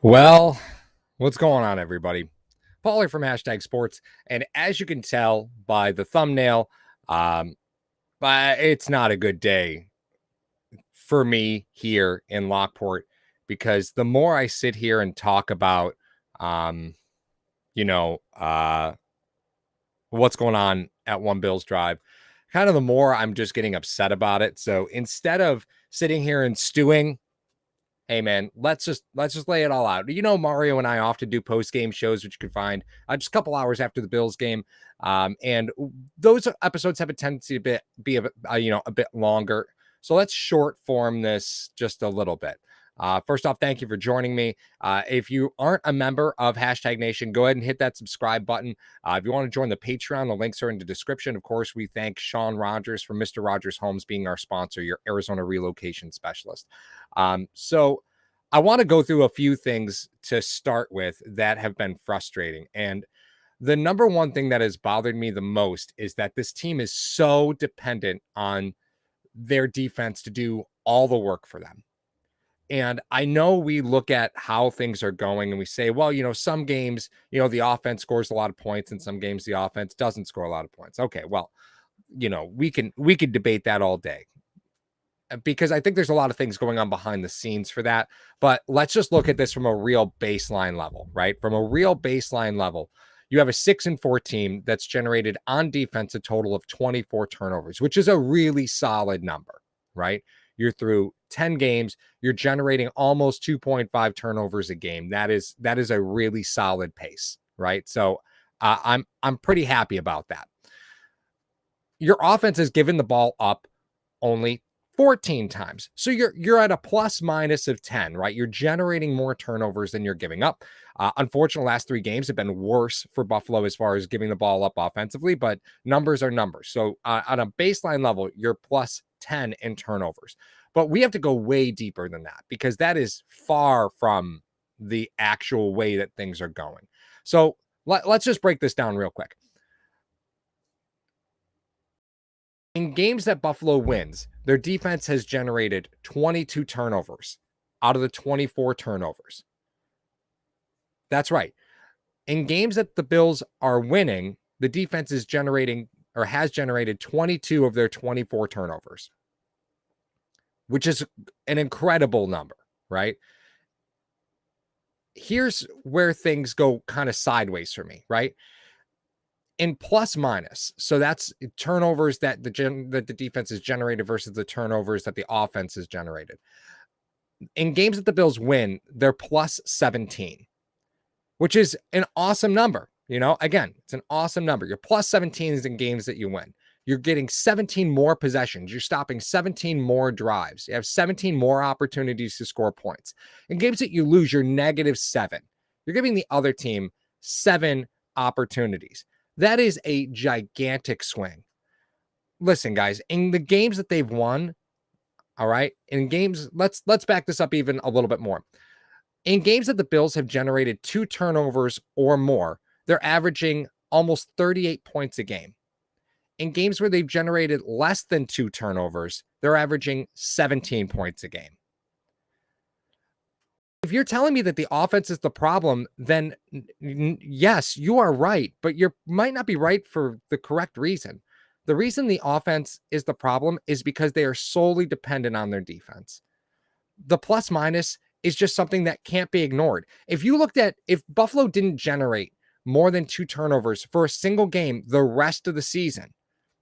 Well, what's going on, everybody? Paulie from Hashtag Sports. And as you can tell by the thumbnail, um, but it's not a good day for me here in Lockport because the more I sit here and talk about, um, you know, uh, what's going on at One Bills Drive, kind of the more I'm just getting upset about it. So instead of sitting here and stewing, hey man, let's just lay it all out. Mario and I often do post game shows, which you can find just a couple hours after the Bills game, and those episodes have a tendency to be a bit longer. So let's short form this just a little bit. First off, thank you for joining me. If you aren't a member of Hashtag Nation, go ahead and hit that subscribe button. If you want to join the Patreon, the links are in the description. Of course, we thank Sean Rogers from Mr. Rogers Homes being our sponsor, your Arizona relocation specialist. So I want to go through a few things to start with that have been frustrating. And the number one thing that has bothered me the most is that this team is so dependent on their defense to do all the work for them. And I know we look at how things are going and we say, well, some games, the offense scores a lot of points, and some games the offense doesn't score a lot of points. Okay, well, we can debate that all day because I think there's a lot of things going on behind the scenes for that. But let's just look at this from a real baseline level, right? From a real baseline level, you have a 6-4 team that's generated on defense a total of 24 turnovers, which is a really solid number, right? You're through 10 games, you're generating almost 2.5 turnovers a game. That is a really solid pace, right? So I'm pretty happy about that. Your offense has given the ball up only 14 times. So you're at a plus minus of 10, right? You're generating more turnovers than you're giving up. Unfortunately, last 3 games have been worse for Buffalo as far as giving the ball up offensively, but numbers are numbers. So on a baseline level, you're plus 10 in turnovers. But we have to go way deeper than that because that is far from the actual way that things are going. So let's just break this down real quick. In games that Buffalo wins, their defense has generated 22 turnovers out of the 24 turnovers. That's right. In games that the Bills are winning, the defense is generating or has generated 22 of their 24 turnovers, which is an incredible number, right? Here's where things go kind of sideways for me, right? In plus minus, so that's turnovers that the defense has generated versus the turnovers that the offense has generated. In games that the Bills win, they're plus 17, which is an awesome number. Again, it's an awesome number. Your plus 17 is in games that you win. You're getting 17 more possessions. You're stopping 17 more drives. You have 17 more opportunities to score points. In games that you lose, you're -7. You're giving the other team 7 opportunities. That is a gigantic swing. Listen, guys, in the games that they've won, all right, in games, let's back this up even a little bit more. In games that the Bills have generated 2 turnovers or more, they're averaging almost 38 points a game. In games where they've generated less than 2 turnovers, they're averaging 17 points a game. If you're telling me that the offense is the problem, then yes, you are right, but you might not be right for the correct reason. The reason the offense is the problem is because they are solely dependent on their defense. The plus minus is just something that can't be ignored. If Buffalo didn't generate more than 2 turnovers for a single game the rest of the season,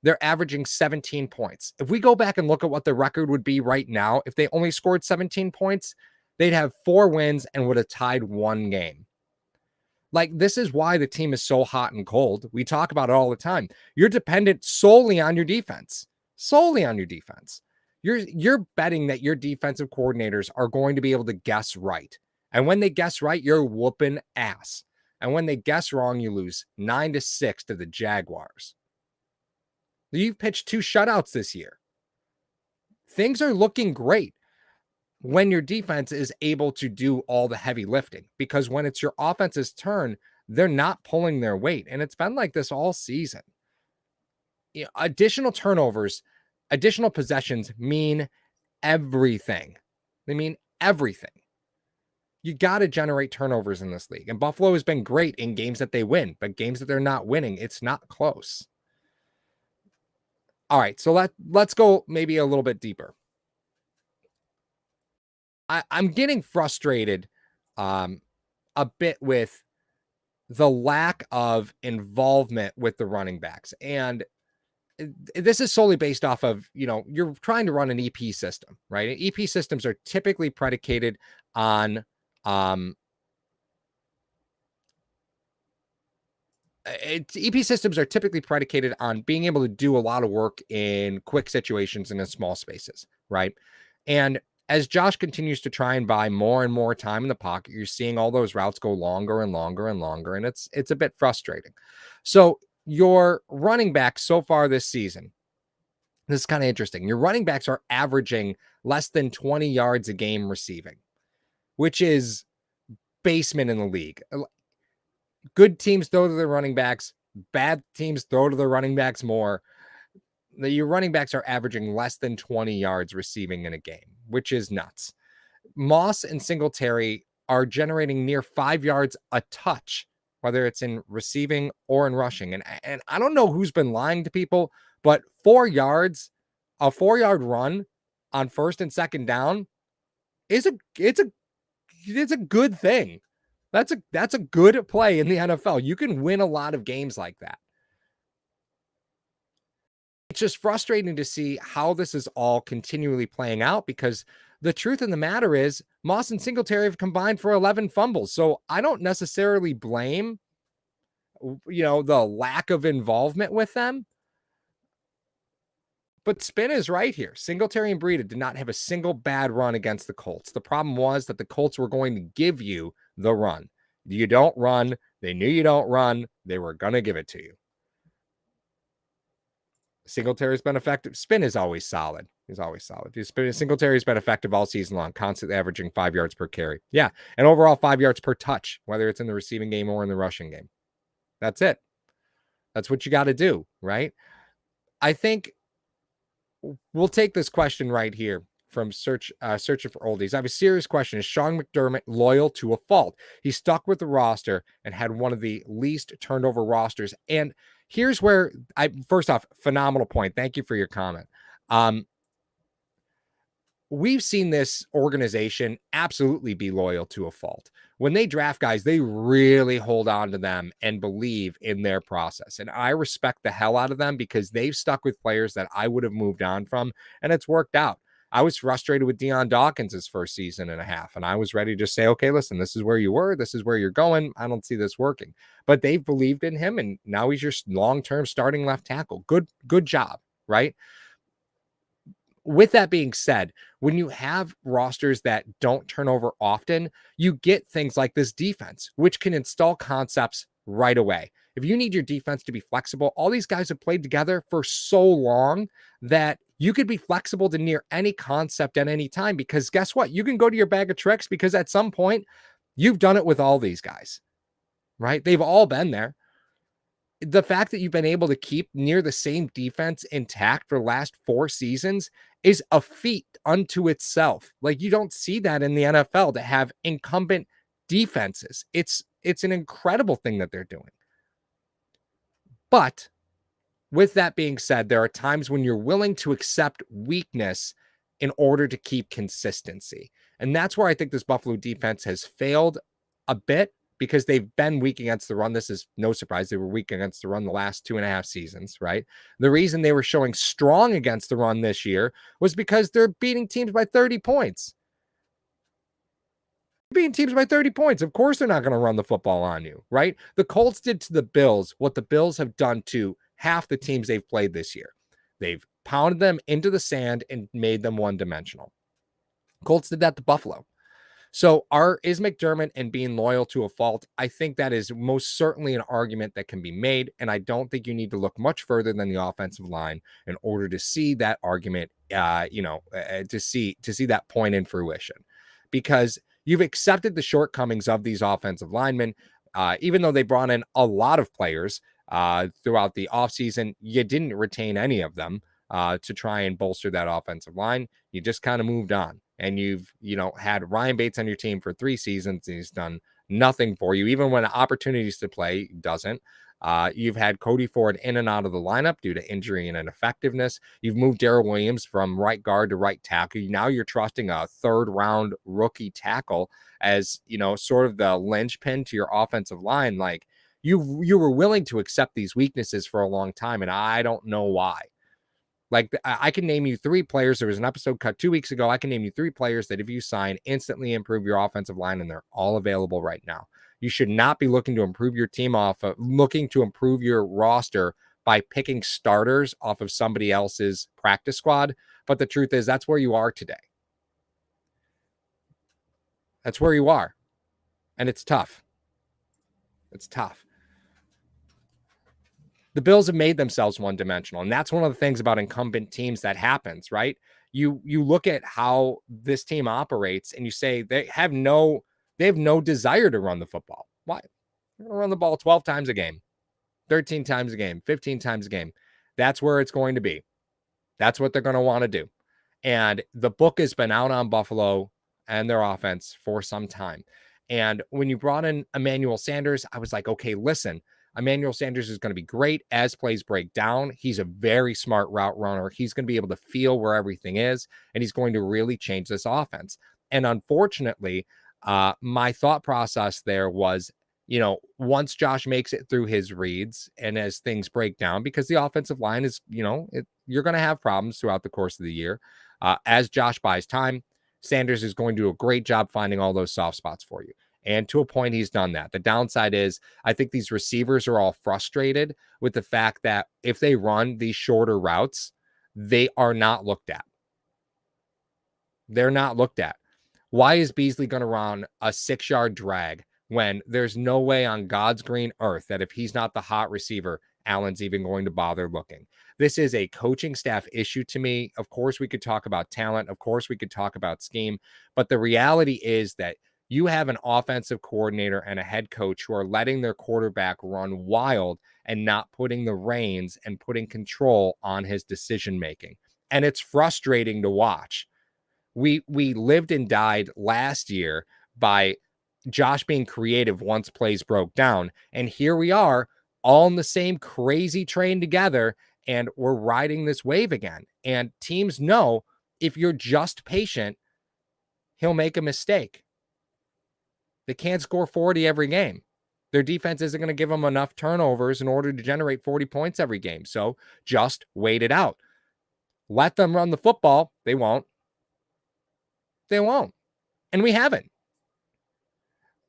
they're averaging 17 points. If we go back and look at what the record would be right now, if they only scored 17 points, they'd have 4 wins and would have tied 1 game. Like, this is why the team is so hot and cold. We talk about it all the time. You're dependent solely on your defense. Solely on your defense. You're betting that your defensive coordinators are going to be able to guess right. And when they guess right, you're whooping ass. And when they guess wrong, you lose 9-6 to the Jaguars. You've pitched 2 shutouts this year. Things are looking great when your defense is able to do all the heavy lifting, because when it's your offense's turn, they're not pulling their weight. And it's been like this all season. Additional turnovers, additional possessions mean everything. They mean everything. You got to generate turnovers in this league. And Buffalo has been great in games that they win, but games that they're not winning, it's not close. All right, so let's go maybe a little bit deeper. I'm getting frustrated a bit with the lack of involvement with the running backs. And this is solely based off of, you're trying to run an EP system, right? And EP systems are typically predicated on EP systems are typically predicated on being able to do a lot of work in quick situations and in small spaces, right? And as Josh continues to try and buy more and more time in the pocket, you're seeing all those routes go longer and longer and longer, and it's a bit frustrating. So your running backs so far this season, this is kind of interesting. Your running backs are averaging less than 20 yards a game receiving, which is basement in the league. Good teams throw to their running backs. Bad teams throw to their running backs more. Your running backs are averaging less than 20 yards receiving in a game, which is nuts. Moss and Singletary are generating near 5 yards a touch, whether it's in receiving or in rushing. And I don't know who's been lying to people, but 4 yards, a 4-yard run on first and second down is it's a good thing. That's a good play in the NFL. You can win a lot of games like that. It's just frustrating to see how this is all continually playing out, because the truth of the matter is Moss and Singletary have combined for 11 fumbles. So I don't necessarily blame, the lack of involvement with them. But Spin is right here. Singletary and Breida did not have a single bad run against the Colts. The problem was that the Colts were going to give you the run. You don't run. They knew you don't run. They were going to give it to you. Singletary's been effective. Spin is always solid. He's always solid. Singletary's been effective all season long, constantly averaging 5 yards per carry. Yeah, and overall 5 yards per touch, whether it's in the receiving game or in the rushing game. That's it. That's what you got to do, right? I think we'll take this question right here from Searching for Oldies. I have a serious question. Is Sean McDermott loyal to a fault? He stuck with the roster and had one of the least turned over rosters. And here's where first off, phenomenal point. Thank you for your comment. We've seen this organization absolutely be loyal to a fault. When they draft guys, they really hold on to them and believe in their process. And I respect the hell out of them, because they've stuck with players that I would have moved on from, and it's worked out. I was frustrated with Deion Dawkins' first season and a half, and I was ready to say, okay, listen, this is where you were. This is where you're going. I don't see this working. But they've believed in him, and now he's your long-term starting left tackle. Good job, right? With that being said, when you have rosters that don't turn over often, you get things like this defense, which can install concepts right away. If you need your defense to be flexible, all these guys have played together for so long that you could be flexible to near any concept at any time, because guess what? You can go to your bag of tricks, because at some point you've done it with all these guys, right? They've all been there. The fact that you've been able to keep near the same defense intact for the last 4 seasons is a feat unto itself. Like, you don't see that in the NFL, to have incumbent defenses. It's an incredible thing that they're doing. But with that being said, there are times when you're willing to accept weakness in order to keep consistency. And that's where I think this Buffalo defense has failed a bit, because they've been weak against the run. This is no surprise. They were weak against the run the last 2.5 seasons, right? The reason they were showing strong against the run this year was because they're beating teams by 30 points. Beating teams by 30 points. Of course, they're not going to run the football on you, right? The Colts did to the Bills what the Bills have done to half the teams they've played this year. They've pounded them into the sand and made them one-dimensional. Colts did that to Buffalo. So is McDermott and being loyal to a fault? I think that is most certainly an argument that can be made, and I don't think you need to look much further than the offensive line in order to see that argument, to see that point in fruition, because you've accepted the shortcomings of these offensive linemen, even though they brought in a lot of players throughout the offseason. You didn't retain any of them to try and bolster that offensive line. You just kind of moved on. and you've, had Ryan Bates on your team for 3 seasons and he's done nothing for you, even when opportunities to play, he doesn't. You've had Cody Ford in and out of the lineup due to injury and ineffectiveness. You've moved Darrell Williams from right guard to right tackle. Now you're trusting a third-round rookie tackle as, sort of the linchpin to your offensive line. Like, you were willing to accept these weaknesses for a long time, and I don't know why. Like, I can name you 3 players. There was an episode cut 2 weeks ago. I can name you 3 players that if you sign, instantly improve your offensive line, and they're all available right now. You should not be looking to improve your team looking to improve your roster by picking starters off of somebody else's practice squad. But the truth is, that's where you are today. That's where you are. And it's tough. It's tough. The Bills have made themselves one-dimensional, and that's one of the things about incumbent teams that happens, right? You look at how this team operates, and you say they have no desire to run the football. Why? They're going to run the ball 12 times a game, 13 times a game, 15 times a game. That's where it's going to be. That's what they're going to want to do. And the book has been out on Buffalo and their offense for some time. And when you brought in Emmanuel Sanders, I was like, okay, listen, Emmanuel Sanders is going to be great as plays break down. He's a very smart route runner. He's going to be able to feel where everything is, and he's going to really change this offense. And unfortunately, my thought process there was, once Josh makes it through his reads and as things break down, because the offensive line is, you're going to have problems throughout the course of the year. As Josh buys time, Sanders is going to do a great job finding all those soft spots for you. And to a point, he's done that. The downside is I think these receivers are all frustrated with the fact that if they run these shorter routes, they are not looked at. They're not looked at. Why is Beasley going to run a 6-yard drag when there's no way on God's green earth that if he's not the hot receiver, Allen's even going to bother looking? This is a coaching staff issue to me. Of course, we could talk about talent. Of course, we could talk about scheme. But the reality is that you have an offensive coordinator and a head coach who are letting their quarterback run wild and not putting the reins and putting control on his decision-making. And it's frustrating to watch. We lived and died last year by Josh being creative once plays broke down. And here we are all in the same crazy train together, and we're riding this wave again. And teams know if you're just patient, he'll make a mistake. They can't score 40 every game. Their defense isn't going to give them enough turnovers in order to generate 40 points every game. So just wait it out. Let them run the football. They won't. They won't. And we haven't.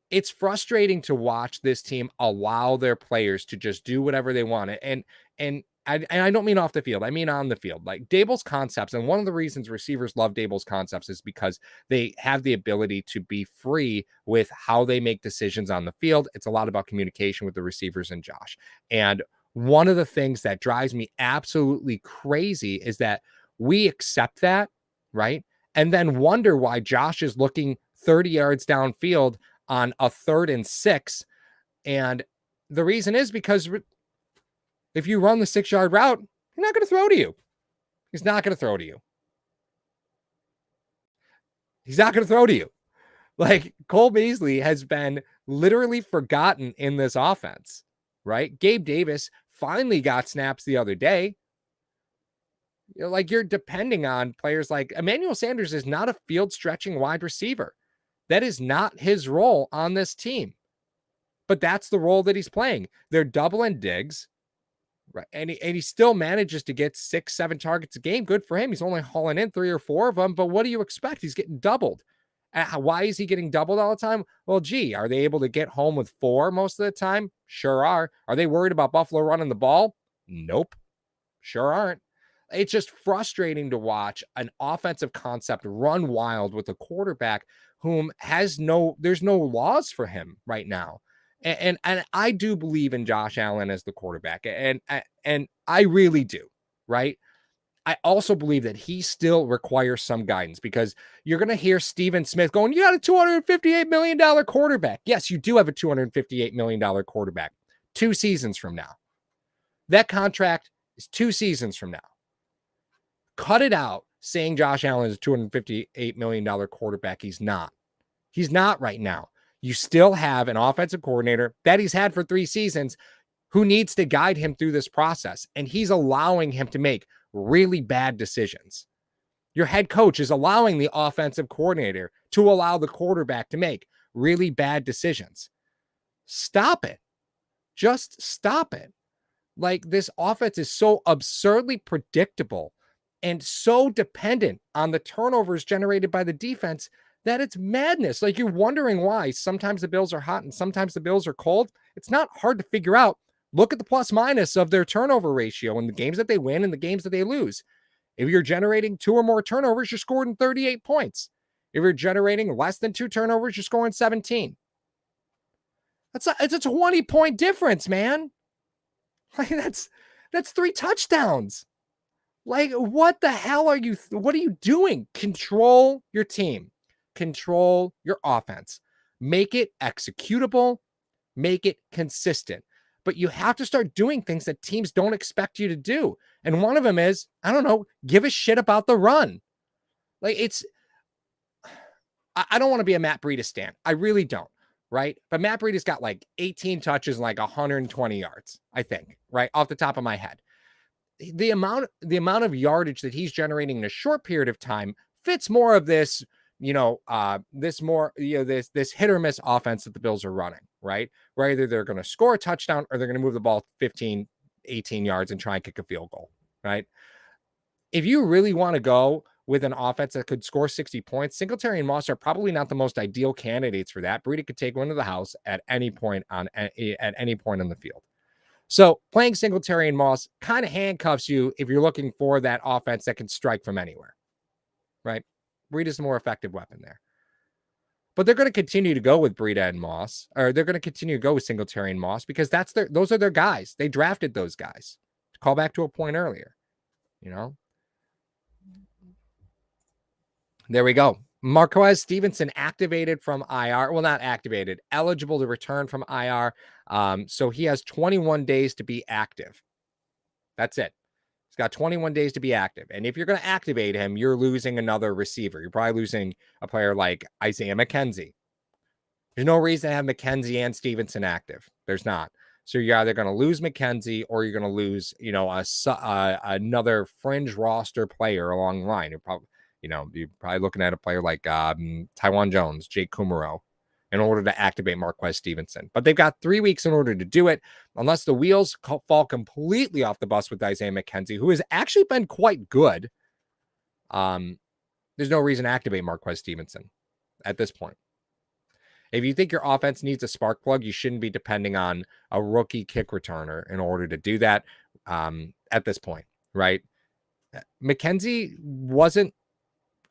It's frustrating to watch this team allow their players to just do whatever they want. And I don't mean off the field. I mean on the field. Like Daboll's concepts, and one of the reasons receivers love Daboll's concepts is because they have the ability to be free with how they make decisions on the field. It's a lot about communication with the receivers and Josh. And one of the things that drives me absolutely crazy is that we accept that, right? And then wonder why Josh is looking 30 yards downfield on a 3rd and 6. And the reason is because if you run the 6-yard route, he's not going to throw to you. He's not going to throw to you. He's not going to throw to you. Like Cole Beasley has been literally forgotten in this offense, right? Gabe Davis finally got snaps the other day. You're depending on players like Emmanuel Sanders is not a field stretching wide receiver. That is not his role on this team. But that's the role that he's playing. They're doubling Diggs. Right. And he still manages to get 6-7 targets a game. Good for him. He's only hauling in 3 or 4 of them. But what do you expect? He's getting doubled. Why is he getting doubled all the time? Well, gee, are they able to get home with 4 most of the time? Sure are. Are they worried about Buffalo running the ball? Nope. Sure aren't. It's just frustrating to watch an offensive concept run wild with a quarterback whom there's no laws for him right now. And I do believe in Josh Allen as the quarterback, and I really do, right? I also believe that he still requires some guidance, because you're going to hear Steven Smith going, you got a $258 million quarterback. Yes, you do have a $258 million quarterback 2 seasons from now. That contract is 2 seasons from now. Cut it out saying Josh Allen is a $258 million quarterback. He's not. He's not right now. You still have an offensive coordinator that he's had for 3 seasons who needs to guide him through this process. And he's allowing him to make really bad decisions. Your head coach is allowing the offensive coordinator to allow the quarterback to make really bad decisions. Stop it. Just stop it. Like, this offense is so absurdly predictable and so dependent on the turnovers generated by the defense that it's madness. Like, you're wondering why sometimes the Bills are hot and sometimes the Bills are cold. It's not hard to figure out. Look at the plus minus of their turnover ratio in the games that they win and the games that they lose. If you're generating 2 or more turnovers, you're scoring 38 points. If you're generating less than 2 turnovers, you're scoring 17. It's a 20-point difference, man. Like, that's 3 touchdowns. Like, what the hell are you doing? Control your team. Control your offense. Make it executable. Make it consistent. But you have to start doing things that teams don't expect you to do. And one of them is, I don't know, give a shit about the run. Like, I don't want to be a Matt Breida stan. I really don't. Right? But Matt Breida's got like 18 touches and like 120 yards, I think, right? Off the top of my head. The amount of yardage that he's generating in a short period of time fits more of this, this hit or miss offense that the Bills are running, right? Where either they're going to score a touchdown or they're going to move the ball 15, 18 yards and try and kick a field goal, right? If you really want to go with an offense that could score 60 points, Singletary and Moss are probably not the most ideal candidates for that. Breida could take one to the house at any point on the field. So playing Singletary and Moss kind of handcuffs you if you're looking for that offense that can strike from anywhere, right? Breida's the more effective weapon there. But they're going to continue to go with Breida and Moss, or they're going to continue to go with Singletary and Moss because those are their guys. They drafted those guys. To call back to a point earlier, There we go. Marquez Stevenson activated from IR. Well, not activated, eligible to return from IR. So he has 21 days to be active. That's it. He's got 21 days to be active. And if you're going to activate him, you're losing another receiver. You're probably losing a player like Isaiah McKenzie. There's no reason to have McKenzie and Stevenson active. There's not. So you're either going to lose McKenzie or you're going to lose, another fringe roster player along the line. You're probably looking at a player like Tywan Jones, Jake Kumaro, in order to activate Marquez Stevenson. But they've got 3 weeks in order to do it, unless the wheels fall completely off the bus with Isaiah McKenzie, who has actually been quite good. There's no reason to activate Marquez Stevenson at this point. If you think your offense needs a spark plug, you shouldn't be depending on a rookie kick returner in order to do that at this point, right? McKenzie wasn't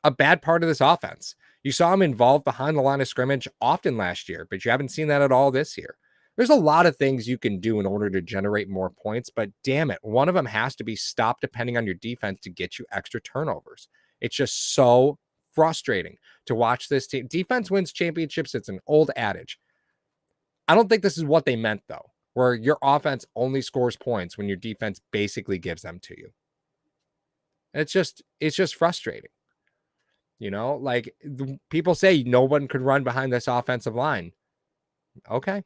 a bad part of this offense. You saw him involved behind the line of scrimmage often last year, but you haven't seen that at all this year. There's a lot of things you can do in order to generate more points, but damn it, one of them has to be stop depending on your defense to get you extra turnovers. It's just so frustrating to watch this team. Defense wins championships. It's an old adage. I don't think this is what they meant, though, where your offense only scores points when your defense basically gives them to you. It's just frustrating. Like people say no one could run behind this offensive line. Okay.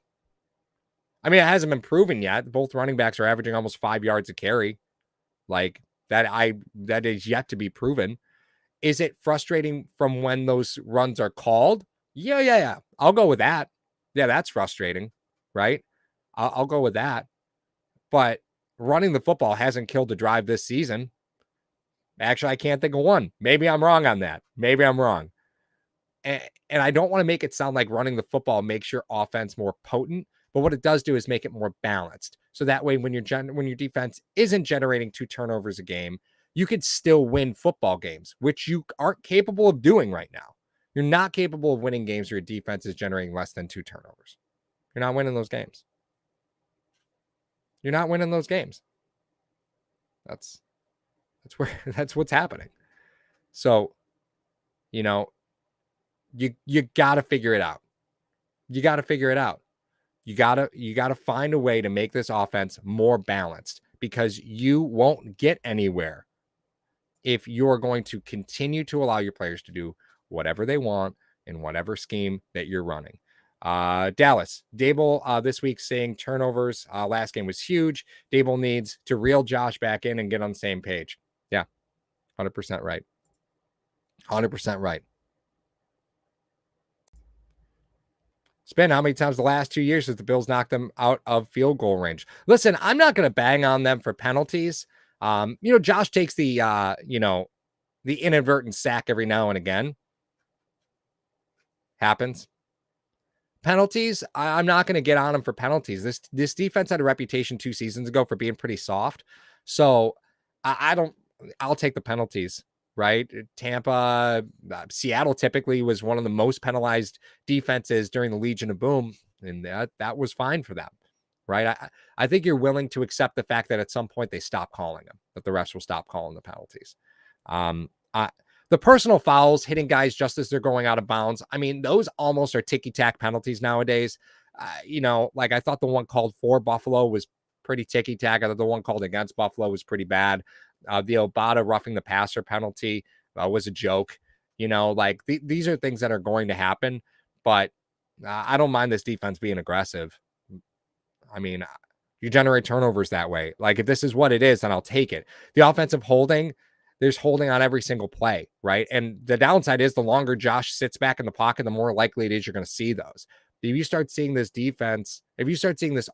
I mean, it hasn't been proven yet. Both running backs are averaging almost 5 yards a carry. Like that is yet to be proven. Is it frustrating from when those runs are called? Yeah. I'll go with that. Yeah, that's frustrating, right? I'll go with that. But running the football hasn't killed the drive this season. Actually, I can't think of one. Maybe I'm wrong on that. Maybe I'm wrong. And I don't want to make it sound like running the football makes your offense more potent, but what it does do is make it more balanced. So that way, when your defense isn't generating 2 turnovers a game, you could still win football games, which you aren't capable of doing right now. You're not capable of winning games where your defense is generating less than 2 turnovers. You're not winning those games. You're not winning those games. That's what's happening. So, you got to figure it out. You got to figure it out. You got to find a way to make this offense more balanced because you won't get anywhere if you're going to continue to allow your players to do whatever they want in whatever scheme that you're running. Dallas, Dable this week saying turnovers last game was huge. Dable needs to reel Josh back in and get on the same page. Yeah, 100% right. 100% right. It's been how many times the last 2 years that the Bills knocked them out of field goal range? Listen, I'm not going to bang on them for penalties. Josh takes the inadvertent sack every now and again. Happens. Penalties, I'm not going to get on them for penalties. This defense had a reputation 2 seasons ago for being pretty soft. So I'll take the penalties, right? Tampa, Seattle typically was one of the most penalized defenses during the Legion of Boom, and that was fine for them, right? I think you're willing to accept the fact that at some point they stop calling them, that the refs will stop calling the penalties. The personal fouls, hitting guys just as they're going out of bounds, I mean, those almost are ticky-tack penalties nowadays. I thought the one called for Buffalo was pretty ticky-tack. I thought the one called against Buffalo was pretty bad. The Obata roughing the passer penalty was a joke. These are things that are going to happen, but I don't mind this defense being aggressive. I mean, you generate turnovers that way. Like, if this is what it is, then I'll take it. The offensive holding, there's holding on every single play, right? And the downside is the longer Josh sits back in the pocket, the more likely it is you're going to see those. If you start seeing this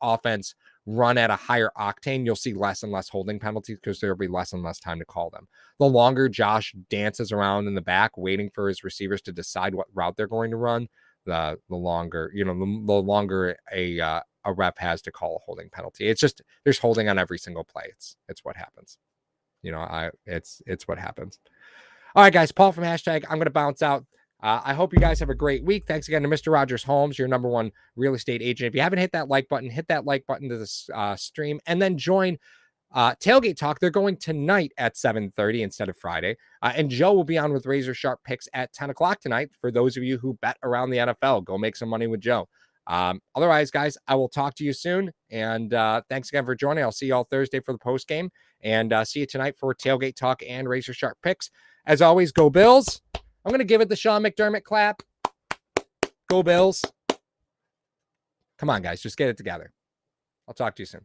offense run at a higher octane, you'll see less and less holding penalties because there'll be less and less time to call them. The longer Josh dances around in the back, waiting for his receivers to decide what route they're going to run, the longer, the longer a ref has to call a holding penalty. It's just, there's holding on every single play. It's what happens. It's what happens. All right, guys, Paul from Hashtag, I'm going to bounce out. I hope you guys have a great week. Thanks again to Mr. Rogers Holmes, your number one real estate agent. If you haven't hit that like button, hit that like button to this stream, and then join Tailgate Talk. They're going tonight at 7:30 instead of Friday. And Joe will be on with Razor Sharpe Picks at 10 o'clock tonight. For those of you who bet around the NFL, go make some money with Joe. Otherwise, guys, I will talk to you soon. And thanks again for joining. I'll see you all Thursday for the post game, and see you tonight for Tailgate Talk and Razor Sharpe Picks. As always, go Bills. I'm going to give it the Sean McDermott clap. Go Bills. Come on, guys, just get it together. I'll talk to you soon.